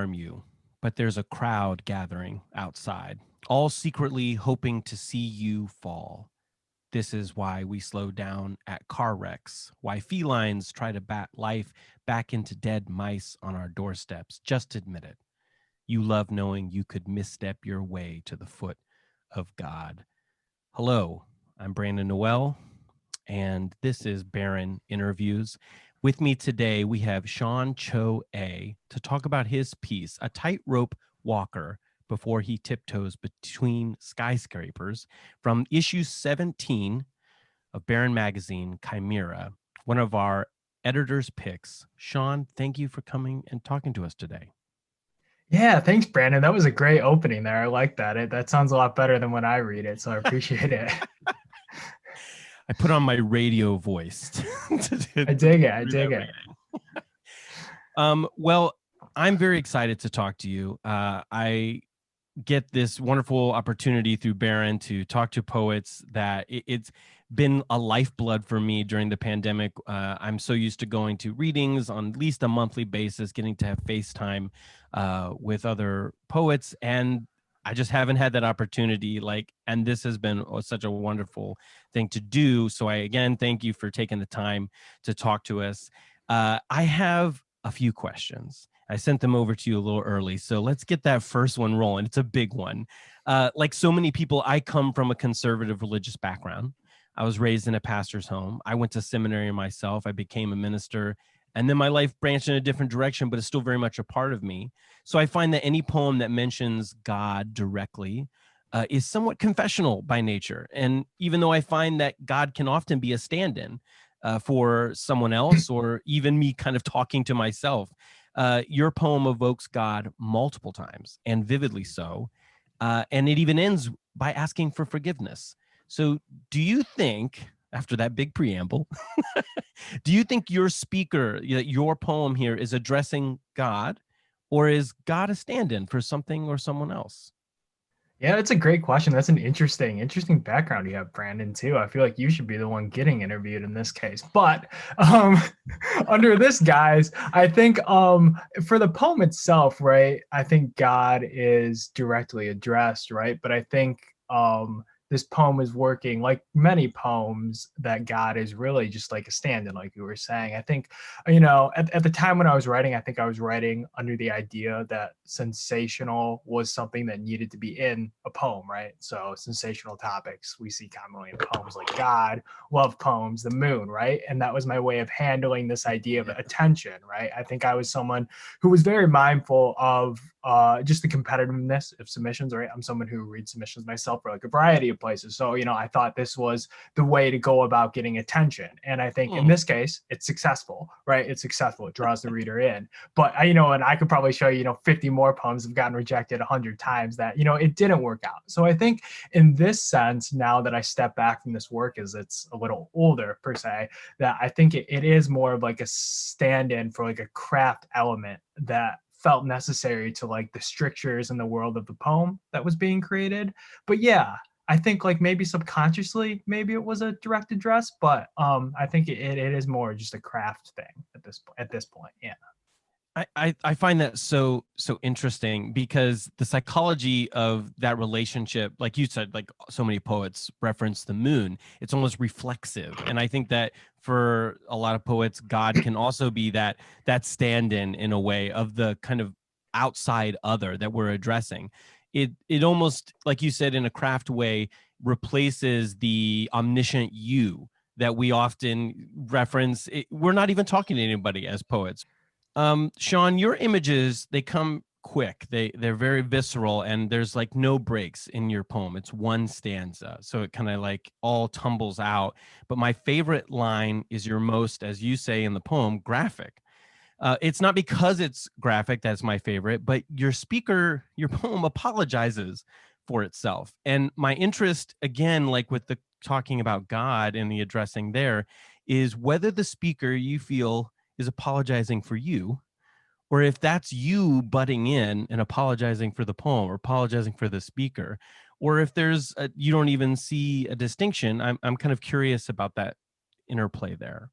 harm you, but there's a crowd gathering outside, all secretly hoping to see you fall. This is why we slow down at car wrecks, why felines try to bat life back into dead mice on our doorsteps. Just admit it. You love knowing you could misstep your way to the foot of God. Hello, I'm Brandon Noel, and this is Barren Interviews. With me today, we have Sean Cho A to talk about his piece, A Tightrope Walker Before He Tiptoes Between Skyscrapers, from issue 17 of Barren Magazine, Chimera, one of our editor's picks. Sean, thank you for coming and talking to us today. Yeah, thanks, Brandon. That was a great opening there. I like that. That sounds a lot better than when I read it, so I appreciate it. I put on my radio voice I dig it. I through dig that it. Well, I'm very excited to talk to you. I get this wonderful opportunity through Barren to talk to poets that it's been a lifeblood for me during the pandemic. I'm so used to going to readings on at least a monthly basis, getting to have FaceTime with other poets, and I just haven't had that opportunity. And this has been such a wonderful thing to do. So I again thank you for taking the time to talk to us. I have a few questions. I sent them over to you a little early. So let's get that first one rolling. It's a big one. Like so many people, I come from a conservative religious background. I was raised in a pastor's home. I went to seminary myself. I became a minister. And then my life branched in a different direction, but it's still very much a part of me. So I find that any poem that mentions God directly is somewhat confessional by nature. And even though I find that God can often be a stand-in for someone else, or even me kind of talking to myself, your poem evokes God multiple times, and vividly so. And it even ends by asking for forgiveness. So do you think, after that big preamble, do you think your speaker, your poem here, is addressing God, or is God a stand-in for something or someone else? Yeah, that's a great question. That's an interesting background you have, Brandon, too. I feel like you should be the one getting interviewed in this case. But um under this, guys, I think for the poem itself, right, I think God is directly addressed, right? But I think this poem is working like many poems that God is really just like a stand-in, like you were saying. I think, at the time when I was writing, I think I was writing under the idea that sensational was something that needed to be in a poem, right? So sensational topics we see commonly in poems like God, love poems, the moon, right? And that was my way of handling this idea of attention, right? I think I was someone who was very mindful of just the competitiveness of submissions, right? I'm someone who reads submissions myself for like a variety of places. So, I thought this was the way to go about getting attention. And I think in this case, it's successful, right? It's successful. It draws the reader in. But, and I could probably show you, 50 more poems have gotten rejected 100 times that, it didn't work out. So I think in this sense, now that I step back from this work as it's a little older per se, that I think it is more of like a stand-in for like a craft element that felt necessary to like the strictures in the world of the poem that was being created. But yeah, I think like maybe subconsciously, maybe it was a direct address, but I think it is more just a craft thing at this point. Yeah. I find that so interesting, because the psychology of that relationship, like you said, like so many poets reference the moon, it's almost reflexive. And I think that for a lot of poets, God can also be that stand-in a way of the kind of outside other that we're addressing. It almost, like you said, in a craft way, replaces the omniscient you that we often reference. We're not even talking to anybody as poets. Sean, your images, they come quick. They're very visceral, and there's like no breaks in your poem. It's one stanza. So it kind of like all tumbles out. But my favorite line is your most, as you say in the poem, graphic. It's not because it's graphic that's my favorite, but your poem apologizes for itself. And my interest, again, like with the talking about God and the addressing there, is whether the speaker, you feel, is apologizing for you, or if that's you butting in and apologizing for the poem or apologizing for the speaker, or if you don't even see a distinction. I'm kind of curious about that interplay there.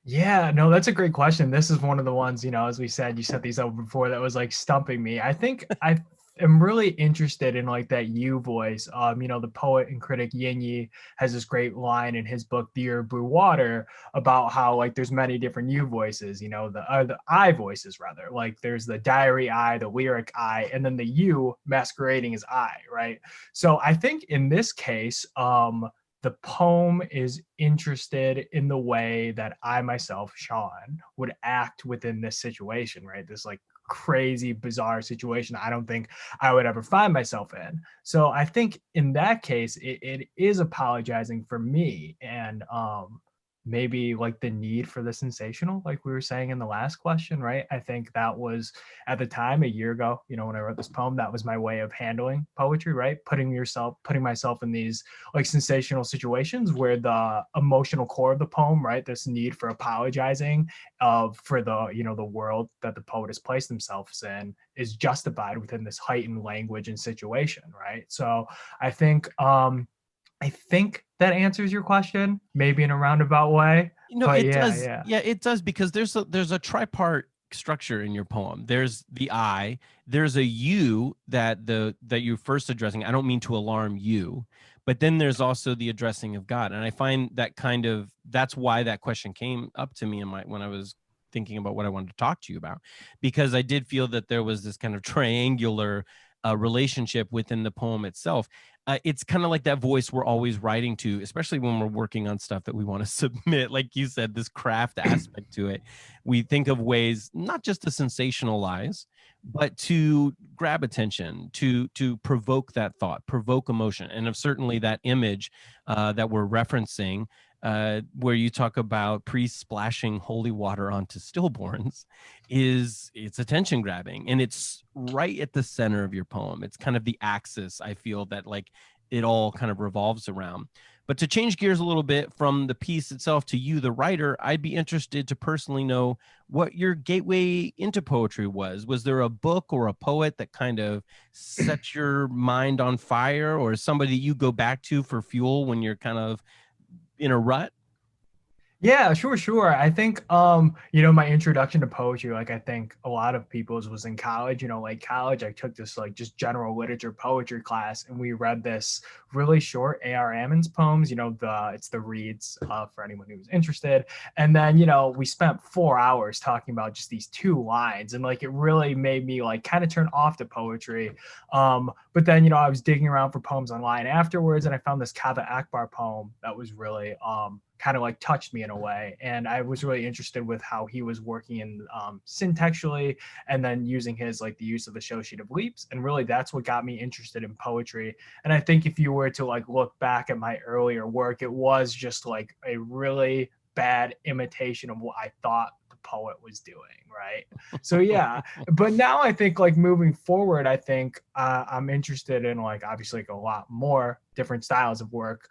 Yeah, no, that's a great question. This is one of the ones, as we said, you set these up before that was like stumping me. I think I am really interested in like that you voice. The poet and critic Yin Yi has this great line in his book, Dear Blue Water, about how like there's many different you voices, the I voices rather. Like there's the diary I, the lyric I, and then the you masquerading as I, right? So I think in this case, the poem is interested in the way that I myself, Sean, would act within this situation, right? This like crazy, bizarre situation I don't think I would ever find myself in. So I think in that case, it is apologizing for me and maybe like the need for the sensational, like we were saying in the last question, right? I think that was at the time a year ago, when I wrote this poem, that was my way of handling poetry, right? Putting myself in these like sensational situations where the emotional core of the poem, right, this need for apologizing for the world that the poet has placed themselves in is justified within this heightened language and situation, right? So i think um I think that answers your question, maybe in a roundabout way. But It yeah, does. yeah. Yeah, it does, because there's a tripart structure in your poem. There's the I, there's a you that you're first addressing. I don't mean to alarm you, but then there's also the addressing of God. And I find that that's why that question came up to me in my when I was thinking about what I wanted to talk to you about, because I did feel that there was this kind of triangular relationship within the poem itself. It's kind of like that voice we're always writing to, especially when we're working on stuff that we want to submit. Like you said, this craft aspect to it. We think of ways not just to sensationalize, but to grab attention, to provoke that thought, provoke emotion, and of certainly that image that we're referencing. Where you talk about priests splashing holy water onto stillborns, it's attention grabbing, and it's right at the center of your poem. It's kind of the axis, I feel, that like it all kind of revolves around. But to change gears a little bit from the piece itself to you, the writer, I'd be interested to personally know what your gateway into poetry was. Was there a book or a poet that kind of set your mind on fire, or somebody you go back to for fuel when you're kind of in a rut? Yeah, sure, sure. I think my introduction to poetry, like I think a lot of people's was in college, like college, I took this like just general literature poetry class and we read this really short A.R. Ammons poems, it's the reads for anyone who's interested. And then, we spent 4 hours talking about just these two lines and like it really made me like kind of turn off to poetry. But then, I was digging around for poems online afterwards and I found this Kaveh Akbar poem that was really kind of like touched me in a way. And I was really interested with how he was working in syntextually and then using his like the use of associative leaps. And really that's what got me interested in poetry. And I think if you were to like look back at my earlier work, it was just like a really bad imitation of what I thought the poet was doing, right? So yeah, but now I think like moving forward, I think I'm interested in like obviously like a lot more different styles of work.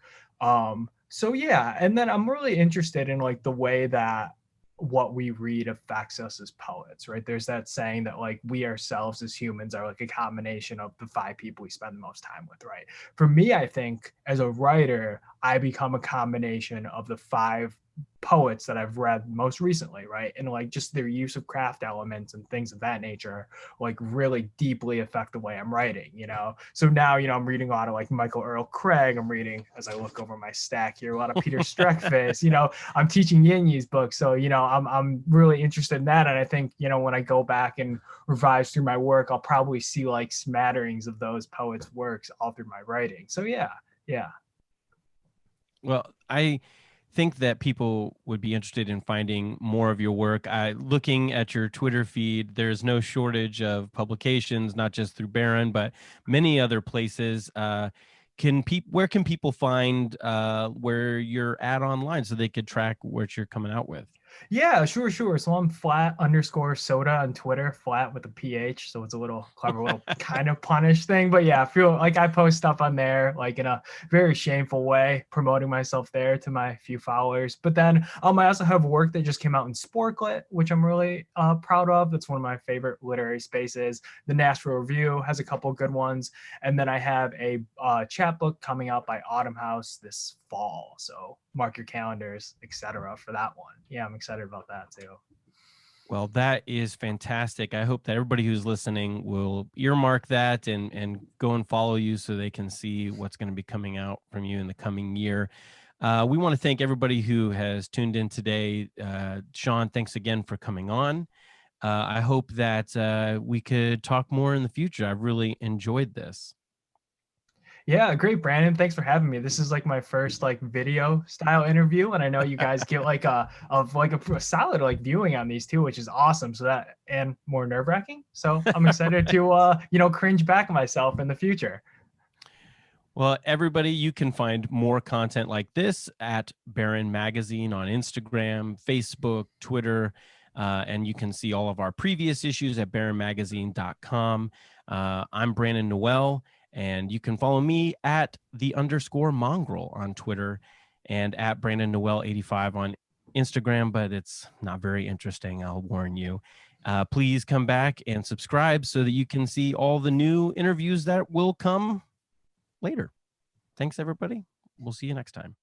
So yeah, and then I'm really interested in like the way that what we read affects us as poets, right? There's that saying that like we ourselves as humans are like a combination of the five people we spend the most time with, right? For me, I think as a writer, I become a combination of the five poets that I've read most recently, right? And like just their use of craft elements and things of that nature, like really deeply affect the way I'm writing. So now, I'm reading a lot of like Michael Earl Craig. I'm reading, as I look over my stack here, a lot of Peter Streckface. I'm teaching Yin Yi's book. So, I'm really interested in that. And I think, when I go back and revise through my work, I'll probably see like smatterings of those poets' works all through my writing. So yeah, yeah. Well, I think that people would be interested in finding more of your work. Looking at your Twitter feed, there's no shortage of publications, not just through Barren, but many other places. Where can people find where you're at online so they could track what you're coming out with? Yeah, sure, sure. So I'm flat_soda on Twitter, flat with a PH. So it's a little clever, little kind of punish thing. But yeah, I feel like I post stuff on there, like in a very shameful way, promoting myself there to my few followers. But then I also have work that just came out in Sporklet, which I'm really proud of. That's one of my favorite literary spaces. The Nashville Review has a couple good ones. And then I have a chapbook coming out by Autumn House this fall. So mark your calendars, etc. for that one. Yeah, I'm excited about that too. Well, that is fantastic. I hope that everybody who's listening will earmark that and go and follow you so they can see what's going to be coming out from you in the coming year. We want to thank everybody who has tuned in today. Sean, thanks again for coming on. I hope that we could talk more in the future. I've really enjoyed this. Yeah, great, Brandon. Thanks for having me. This is like my first like video style interview, and I know you guys get like a solid like viewing on these too, which is awesome. So that and more nerve wracking. So I'm excited to cringe back myself in the future. Well, everybody, you can find more content like this at Barren Magazine on Instagram, Facebook, Twitter, and you can see all of our previous issues at barrenmagazine.com. I'm Brandon Noel, and you can follow me at _mongrel on Twitter and at Brandon Noel 85 on Instagram, but it's not very interesting, I'll warn you. Please come back and subscribe so that you can see all the new interviews that will come later. Thanks, everybody. We'll see you next time.